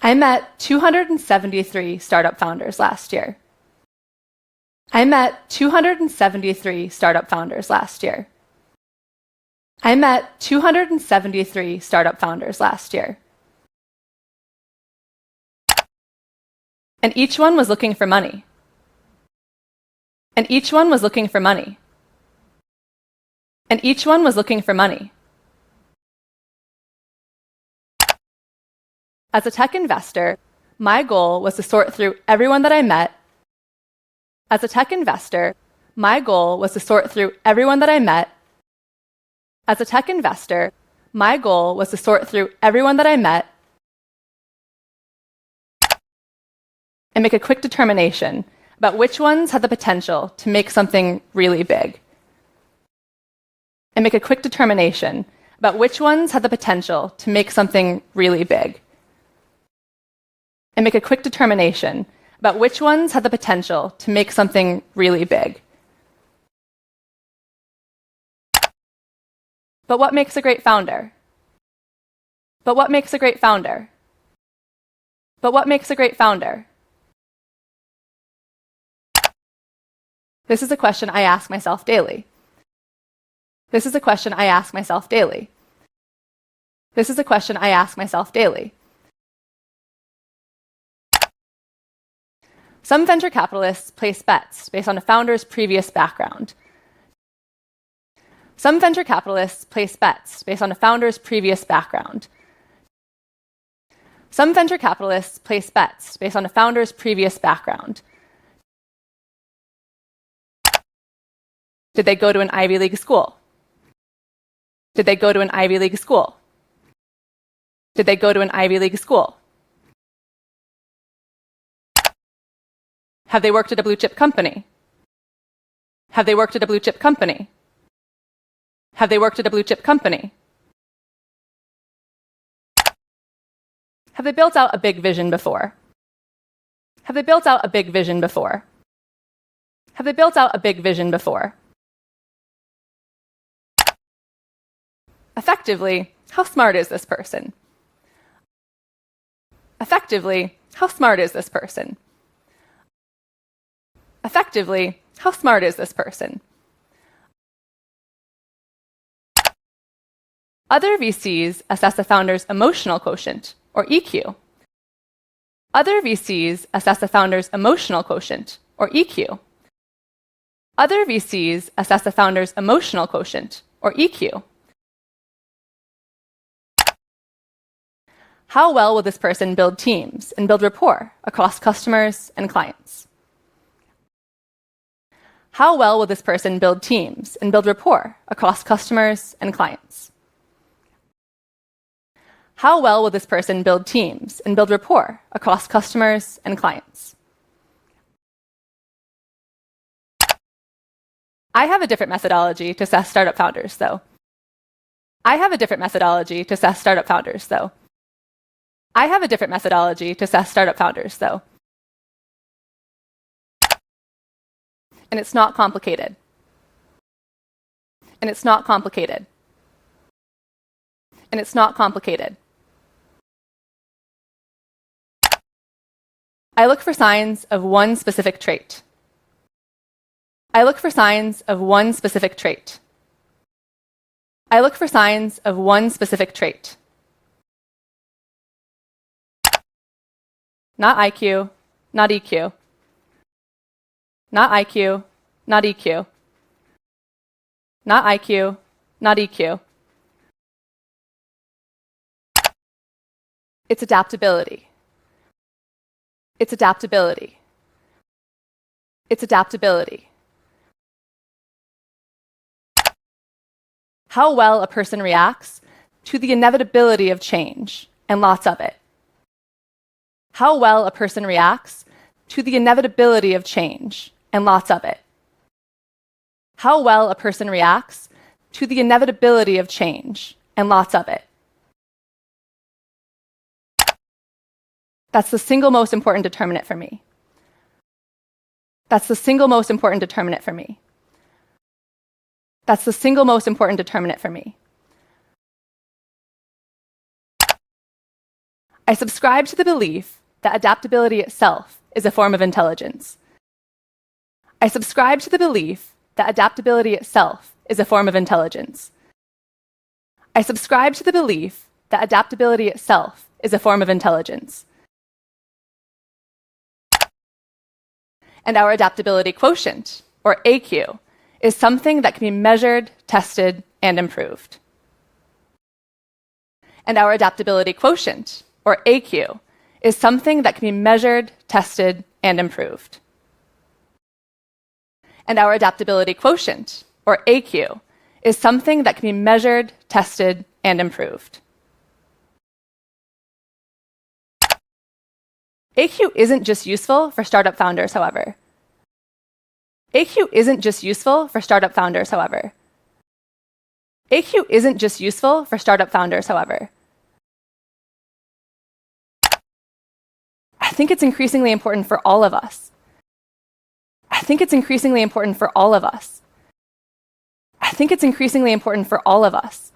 I met 273 startup founders last year. I met 273 startup founders last year. I met 273 startup founders last year. And each one was looking for money. And each one was looking for money. And each one was looking for money. As a tech investor, my goal was to sort through everyone that I met. As a tech investor, my goal was to sort through everyone that I met. As a tech investor, my goal was to sort through everyone that I met and make a quick determination about which ones had the potential to make something really big. And make a quick determination about which ones had the potential to make something really big. And make a quick determination about which ones had the potential to make something really big. But what makes a great founder? But what makes a great founder? But what makes a great founder? This is a question I ask myself daily. This is a question I ask myself daily. This is a question I ask myself daily. Some venture capitalists place bets based on a founder's previous background. Some venture capitalists place bets based on a founder's previous background. Some venture capitalists place bets based on a founder's previous background. Did they go to an Ivy League school? Did they go to an Ivy League school? Did they go to an Ivy League school? Have they worked at a blue chip company? Have they worked at a blue chip company? Have they worked at a blue chip company? Have they built out a big vision before? Have they built out a big vision before? Have they built out a big vision before? Effectively, how smart is this person? Effectively, how smart is this person? Effectively, how smart is this person? Other VCs assess a founder's emotional quotient, or EQ. Other VCs assess a founder's emotional quotient, or EQ. Other VCs assess a founder's emotional quotient, or EQ. How well will this person build teams and build rapport across customers and clients? How well will this person build teams and build rapport across customers and clients? How well will this person build teams and build rapport across customers and clients? I have a different methodology to assess startup founders, though. I have a different methodology to assess startup founders, though. I have a different methodology to assess startup founders, though. And it's not complicated. And it's not complicated. And it's not complicated. I look for signs of one specific trait. I look for signs of one specific trait. I look for signs of one specific trait. Not IQ, not EQ. Not IQ, not EQ. Not IQ, not EQ. It's adaptability. It's adaptability. It's adaptability. How well a person reacts to the inevitability of change, and lots of it. How well a person reacts to the inevitability of change, and lots of it. How well a person reacts to the inevitability of change, and lots of it. That's the single most important determinant for me. That's the single most important determinant for me. That's the single most important determinant for me. I subscribe to the belief that adaptability itself is a form of intelligence. I subscribe to the belief that adaptability itself is a form of intelligence. I subscribe to the belief that adaptability itself is a form of intelligence. And our adaptability quotient, or AQ, is something that can be measured, tested, and improved. And our adaptability quotient, or AQ, is something that can be measured, tested, and improved. And our adaptability quotient, or AQ, is something that can be measured, tested, and improved. AQ isn't just useful for startup founders, however. AQ isn't just useful for startup founders, however. AQ isn't just useful for startup founders, however. I think it's increasingly important for all of us. I think it's increasingly important for all of us. I think it's increasingly important for all of us.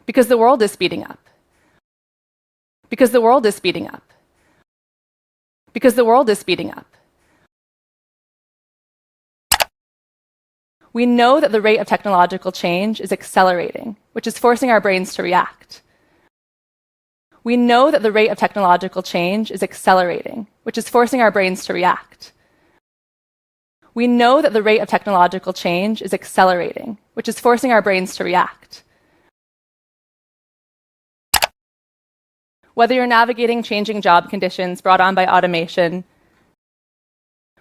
Because the world is speeding up. Because the world is speeding up. Because the world is speeding up. We know that the rate of technological change is accelerating, which is forcing our brains to react. We know that the rate of technological change is accelerating, which is forcing our brains to react. We know that the rate of technological change is accelerating, which is forcing our brains to react. Whether you're navigating changing job conditions brought on by automation,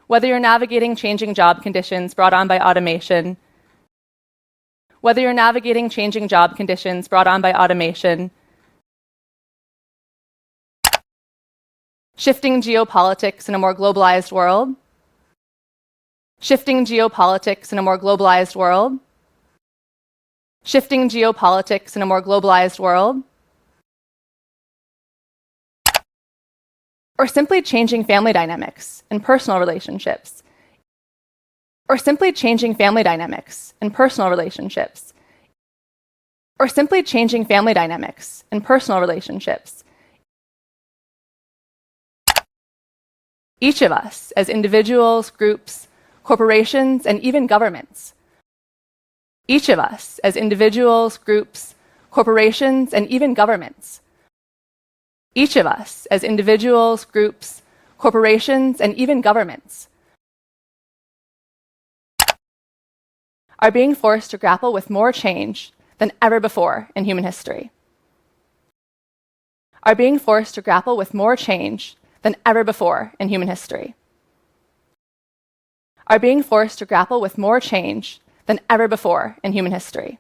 whether you're navigating changing job conditions brought on by automation, whether you're navigating changing job conditions brought on by automation, shifting geopolitics in a more globalized world, shifting geopolitics in a more globalized world, shifting geopolitics in a more globalized world, or simply changing family dynamics and personal relationships, or simply changing family dynamics and personal relationships, or simply changing family dynamics and personal relationships. Each of us, as individuals, groups, corporations, and even governments, each of us, as individuals, groups, corporations, and even governments, each of us, as individuals, groups, corporations, and even governments, are being forced to grapple with more change than ever before in human history. Are being forced to grapple with more change than ever before in human history. Are being forced to grapple with more change than ever before in human history.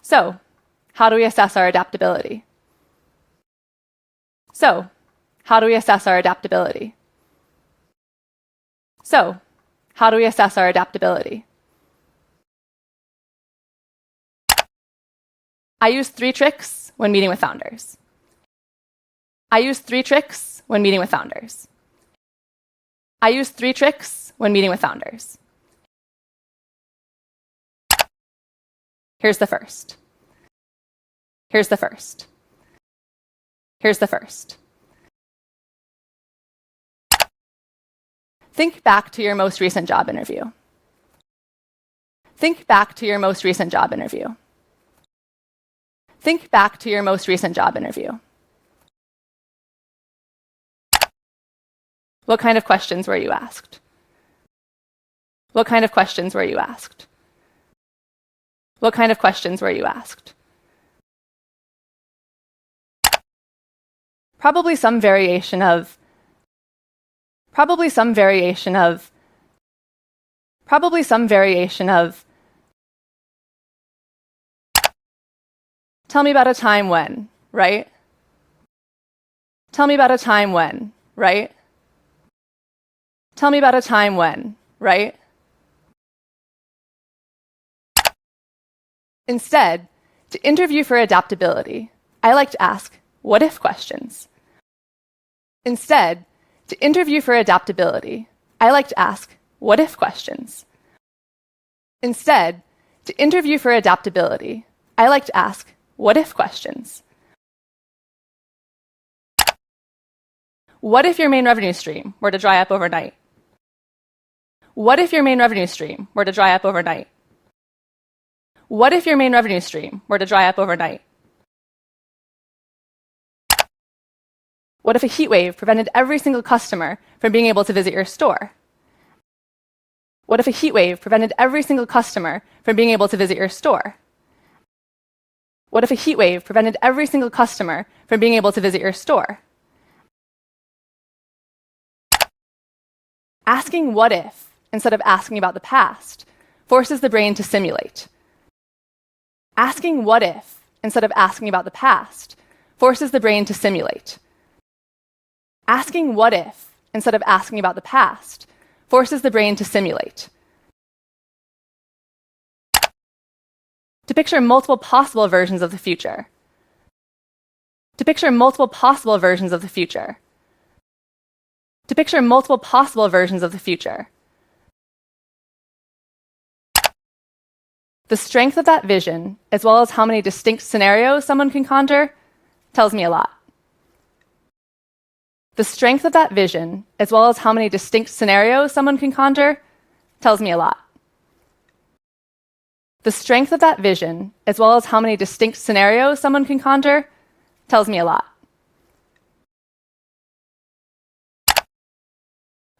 So, how do we assess our adaptability? So, how do we assess our adaptability? So, how do we assess our adaptability? I use 3 tricks when meeting with founders. I use 3 tricks when meeting with founders. I use 3 tricks when meeting with founders. Here's the first. Here's the first. Here's the first. Think back to your most recent job interview. Think back to your most recent job interview. Think back to your most recent job interview. What kind of questions were you asked? What kind of questions were you asked? What kind of questions were you asked? Probably some variation of. Probably some variation of. Probably some variation of. Tell me about a time when, right? Tell me about a time when, right? Tell me about a time when, right? Instead, to interview for adaptability, I like to ask what-if questions. Instead, to interview for adaptability, I like to ask what-if questions. Instead, To interview for adaptability, I like to ask what-if questions. What if your main revenue stream were to dry up overnight? What if your main revenue stream were to dry up overnight? What if your main revenue stream were to dry up overnight? What if a heat wave prevented every single customer from being able to visit your store? What if a heat wave prevented every single customer from being able to visit your store? What if a heat wave prevented every single customer from being able to visit your store? Asking what if instead of asking about the past forces the brain to simulate. Asking what if instead of asking about the past forces the brain to simulate. Asking what if instead of asking about the past forces the brain to simulate. To picture multiple possible versions of the future. To picture multiple possible versions of the future. To picture multiple possible versions of the future. The strength of that vision, as well as how many distinct scenarios someone can conjure, tells me a lot. The strength of that vision, as well as how many distinct scenarios someone can conjure, tells me a lot. The strength of that vision, as well as how many distinct scenarios someone can conjure, tells me a lot.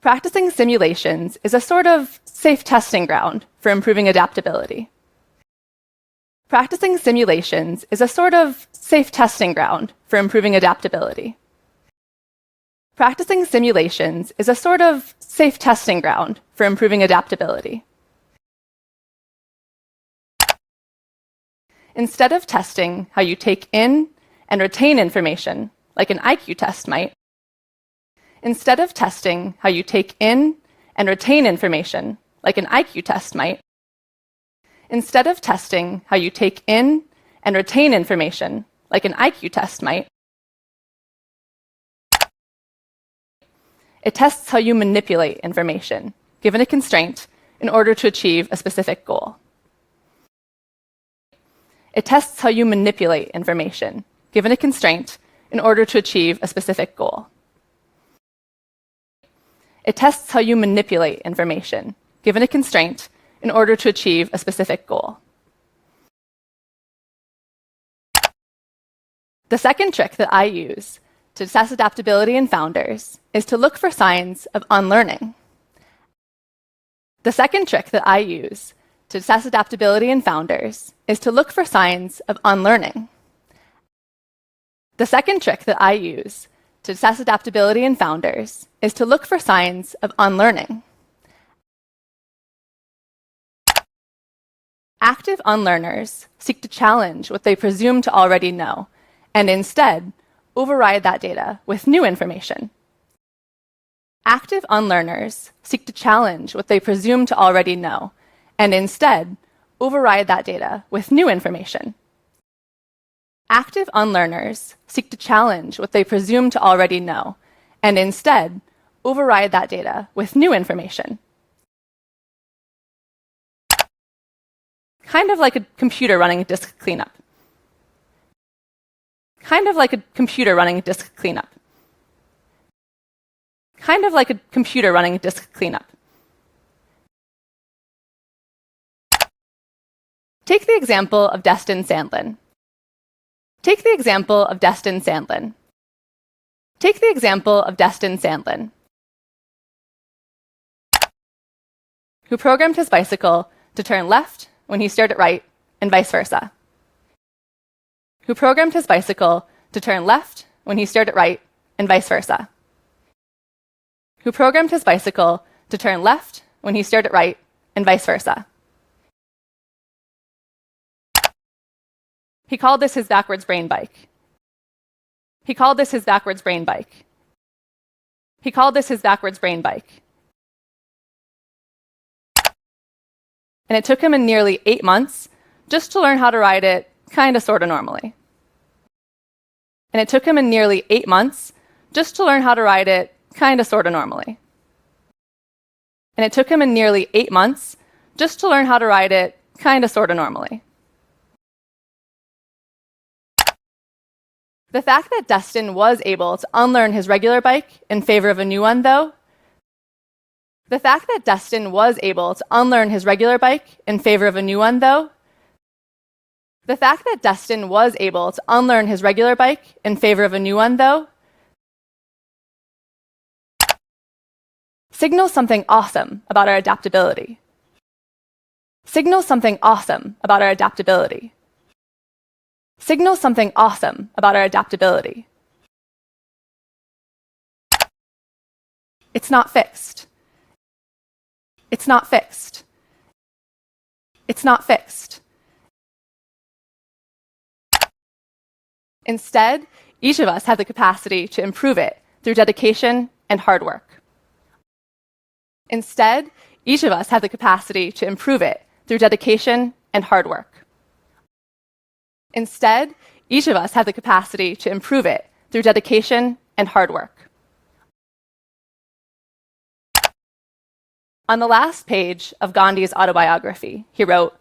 Practicing simulations is a sort of safe testing ground for improving adaptability. Practicing simulations is a sort of safe testing ground for improving adaptability. Practicing simulations is a sort of safe testing ground for improving adaptability. Instead of testing how you take in and retain information, like an IQ test might, instead of testing how you take in and retain information, like an IQ test might, instead of testing how you take in and retain information, like an IQ test might, it tests how you manipulate information, given a constraint, in order to achieve a specific goal. It tests how you manipulate information, given a constraint, in order to achieve a specific goal. It tests how you manipulate information, given a constraint, in order to achieve a specific goal. The second trick that I use to assess adaptability in founders is to look for signs of unlearning. The second trick that I use to assess adaptability in founders is to look for signs of unlearning. The second trick that I use to assess adaptability in founders is to look for signs of unlearning. Active unlearners seek to challenge what they presume to already know, and instead override that data with new information. Active unlearners seek to challenge what they presume to already know, and instead override that data with new information. Active unlearners seek to challenge what they presume to already know, and instead override that data with new information. Kind of like a computer running disk cleanup. Kind of like a computer running disk cleanup. Kind of like a computer running disk cleanup. Take the example of Destin Sandlin. Take the example of Destin Sandlin. Take the example of Destin Sandlin, who programmed his bicycle to turn left when he steered it right, and vice versa. Who programmed his bicycle to turn left when he steered it right, and vice versa. Who programmed his bicycle to turn left when he steered it right, and vice versa. He called this his backwards brain bike. He called this his backwards brain bike. He called this his backwards brain bike. And it took him nearly 8 months just to learn how to ride it kinda sorta normally. And it took him nearly 8 months just to learn how to ride it kinda sorta normally. And it took him nearly 8 months just to learn how to ride it kinda sorta normally. The fact that Dustin was able to unlearn his regular bike in favor of a new one, though, the fact that Dustin was able to unlearn his regular bike in favor of a new one, though, the fact that Dustin was able to unlearn his regular bike in favor of a new one, though, signals something awesome about our adaptability. Signals something awesome about our adaptability. Signals something awesome about our adaptability. It's not fixed. It's not fixed. It's not fixed. Instead, each of us have the capacity to improve it through dedication and hard work. Instead, each of us have the capacity to improve it through dedication and hard work. Instead, each of us have the capacity to improve it through dedication and hard work. On the last page of Gandhi's autobiography, he wrote,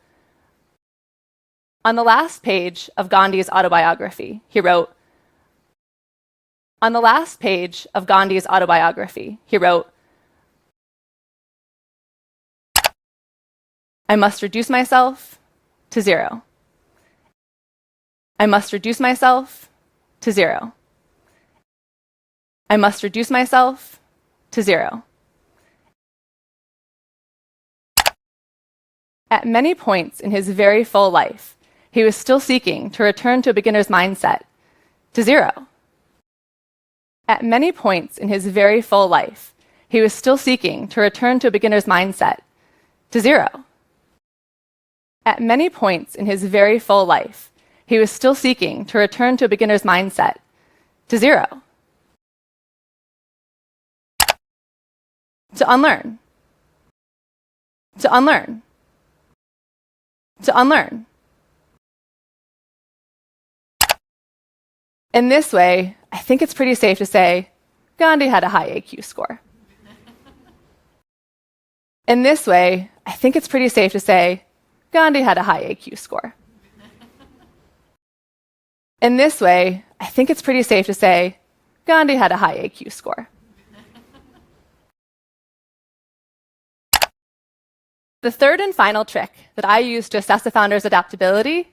on the last page of Gandhi's autobiography, he wrote, on the last page of Gandhi's autobiography, he wrote, I must reduce myself to zero. I must reduce myself to zero. I must reduce myself to zero. At many points in his very full life, he was still seeking to return to a beginner's mindset, to zero. At many points in his very full life, he was still seeking to return to a beginner's mindset, to zero. At many points in his very full life, he was still seeking to return to a beginner's mindset, to zero. To unlearn. To unlearn. To unlearn. In this way, I think it's pretty safe to say Gandhi had a high AQ score. In this way, I think it's pretty safe to say Gandhi had a high AQ score. In this way, I think it's pretty safe to say Gandhi had a high AQ score. The third and final trick that I use to assess a founder's adaptability,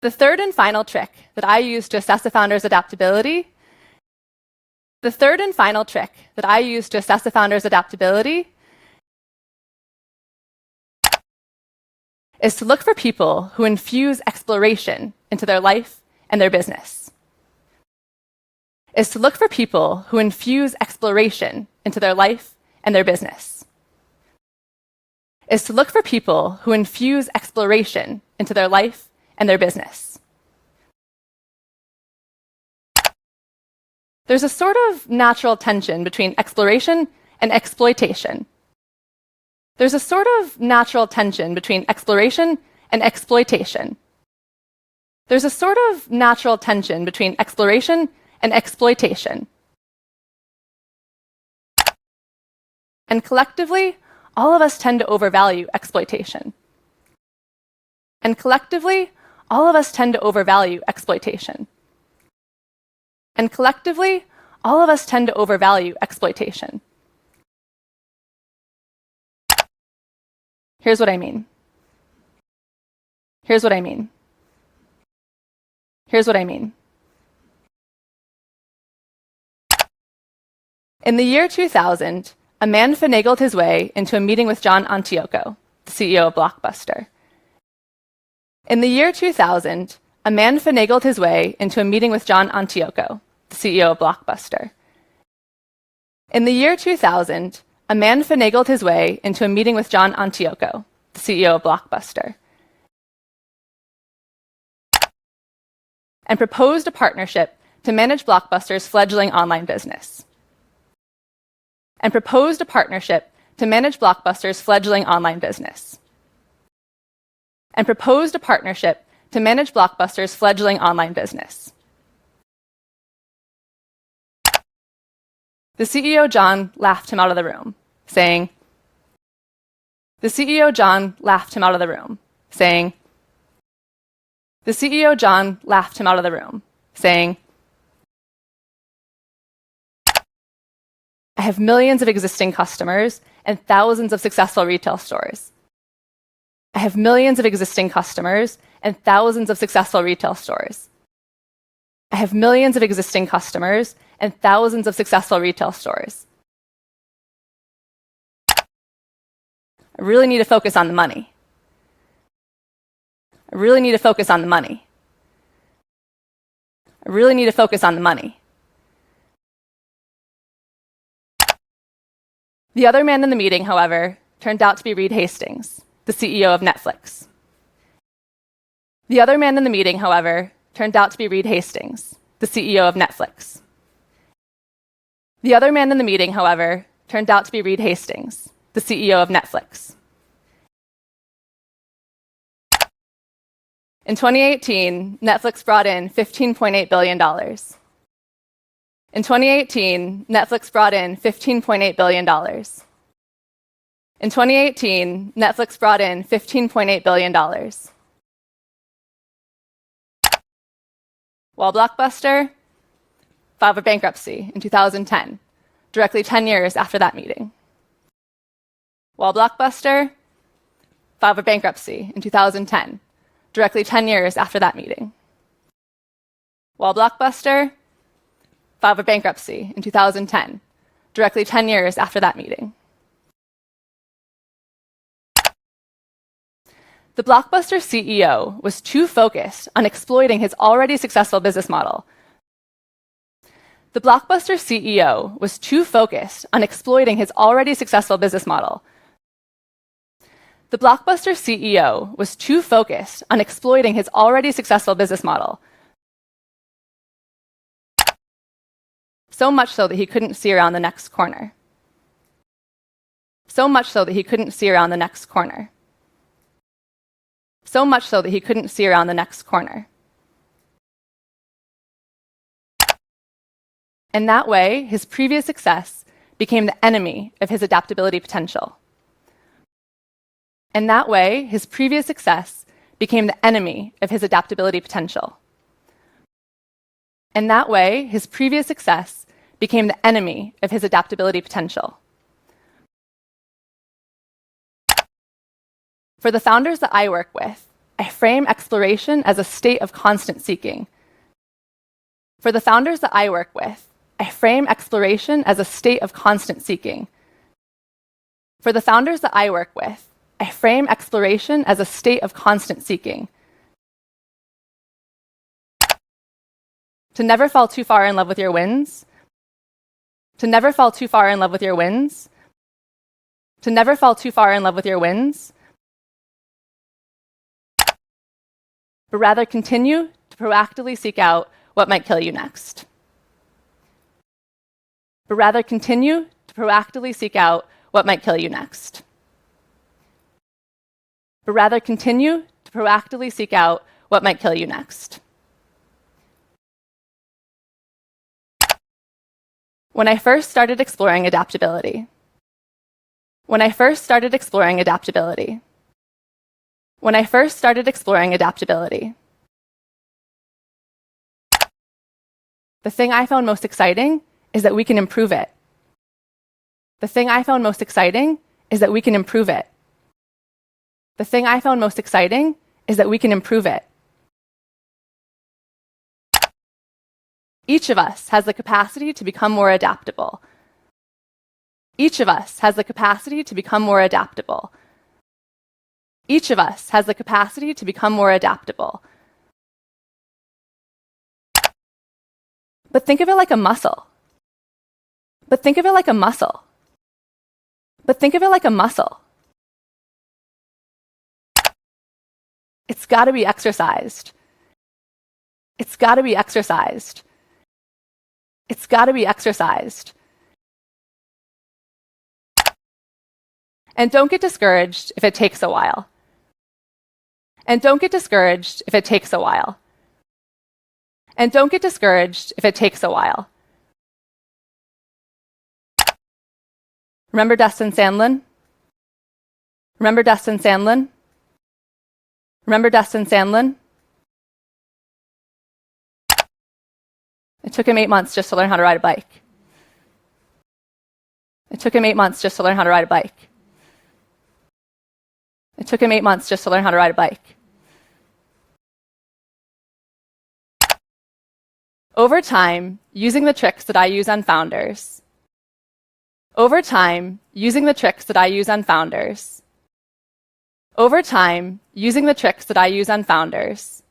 the third and final trick that I use to assess a founder's adaptability, the third and final trick that I use to assess a founder's adaptability is to look for people who infuse exploration into their life and their business. Is to look for people who infuse exploration into their life and their business. Is to look for people who infuse exploration into their life and their business. There's a sort of natural tension between exploration and exploitation. There's a sort of natural tension between exploration and exploitation. There's a sort of natural tension between exploration and exploitation. And collectively, all of us tend to overvalue exploitation. And collectively, all of us tend to overvalue exploitation. And collectively, all of us tend to overvalue exploitation. Here's what I mean. Here's what I mean. Here's what I mean. In the year 2000, a man finagled his way into a meeting with John Antioco, the CEO of Blockbuster. In the year 2000, a man finagled his way into a meeting with John Antioco, the CEO of Blockbuster. In the year 2000, a man finagled his way into a meeting with John Antioco, the CEO of Blockbuster, and proposed a partnership to manage Blockbuster's fledgling online business. And proposed a partnership to manage Blockbuster's fledgling online business. And proposed a partnership to manage Blockbuster's fledgling online business. The CEO, John, laughed him out of the room, saying, The CEO John laughed him out of the room, saying, The CEO John laughed him out of the room, saying, I have millions of existing customers and thousands of successful retail stores. I have millions of existing customers and thousands of successful retail stores. I have millions of existing customers and thousands of successful retail stores. I really need to focus on the money. I really need to focus on the money. I really need to focus on the money. The other man in the meeting, however, turned out to be Reed Hastings, the CEO of Netflix. The other man in the meeting, however, turned out to be Reed Hastings, the CEO of Netflix. The other man in the meeting, however, turned out to be Reed Hastings, the CEO of Netflix. In 2018, Netflix brought in $15.8 billion. In 2018, Netflix brought in $15.8 billion. In 2018, Netflix brought in $15.8 billion. While Blockbuster filed for bankruptcy in 2010, directly 10 years after that meeting. While Blockbuster filed for bankruptcy in 2010, directly 10 years after that meeting. While Blockbuster filed for bankruptcy in 2010, directly 10 years after that meeting. The Blockbuster CEO was too focused on exploiting his already successful business model. The Blockbuster CEO was too focused on exploiting his already successful business model. The Blockbuster CEO was too focused on exploiting his already successful business model. So much so that he couldn't see around the next corner. So much so that he couldn't see around the next corner. So much so that he couldn't see around the next corner. In that way, his previous success became the enemy of his adaptability potential. In that way, his previous success became the enemy of his adaptability potential. In that way, his previous success became the enemy of his adaptability potential. For the founders that I work with, I frame exploration as a state of constant seeking. For the founders that I work with, I frame exploration as a state of constant seeking. For the founders that I work with, I frame exploration as a state of constant seeking. To never fall too far in love with your wins. To never fall too far in love with your wins. To never fall too far in love with your wins. But rather continue to proactively seek out what might kill you next. But rather continue to proactively seek out what might kill you next. But rather continue to proactively seek out what might kill you next. When I first started exploring adaptability. When I first started exploring adaptability. When I first started exploring adaptability. The thing I found most exciting is that we can improve it. The thing I found most exciting is that we can improve it. The thing I found most exciting is that we can improve it. Each of us has the capacity to become more adaptable. Each of us has the capacity to become more adaptable. Each of us has the capacity to become more adaptable. But think of it like a muscle. But think of it like a muscle. But think of it like a muscle. It's got to be exercised. It's got to be exercised. It's got to be exercised. And don't get discouraged if it takes a while. And don't get discouraged if it takes a while. And don't get discouraged if it takes a while. Remember Destin Sandlin? Remember Destin Sandlin? Remember Destin Sandlin? It took him 8 months just to learn how to ride a bike. It took him 8 months just to learn how to ride a bike. It took him 8 months just to learn how to ride a bike. Over time, using the tricks that I use on founders. Over time, using the tricks that I use on founders. Over time, using the tricks that I use on founders.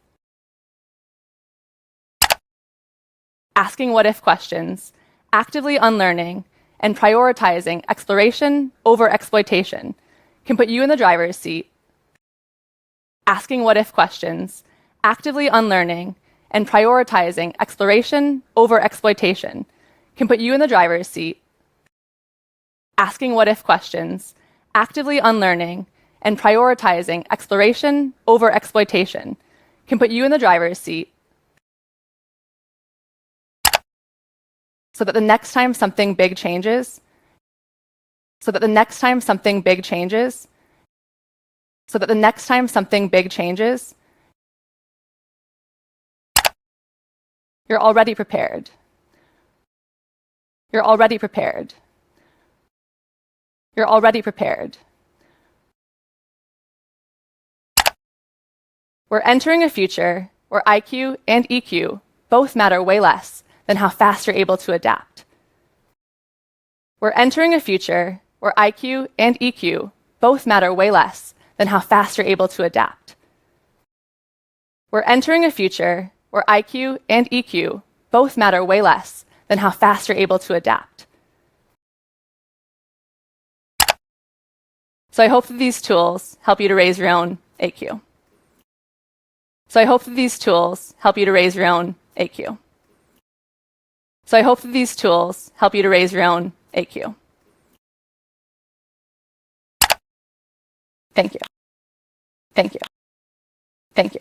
Asking what-if questions, actively unlearning, and prioritizing exploration over exploitation can put you in the driver's seat. Asking what-if questions, actively unlearning, and prioritizing exploration over exploitation can put you in the driver's seat. Asking what-if questions, actively unlearning, and prioritizing exploration over exploitation can put you in the driver's seat so that the next time something big changes, so that the next time something big changes, so that the next time something big changes, you're already prepared. You're already prepared. You're already prepared. We're entering a future where IQ and EQ both matter way less than how fast you're able to adapt. We're entering a future where IQ and EQ both matter way less than how fast you're able to adapt. We're entering a future where IQ and EQ both matter way less than how fast you're able to adapt. So I hope that these tools help you to raise your own AQ. So I hope that these tools help you to raise your own AQ. So I hope that these tools help you to raise your own AQ. Thank you. Thank you. Thank you.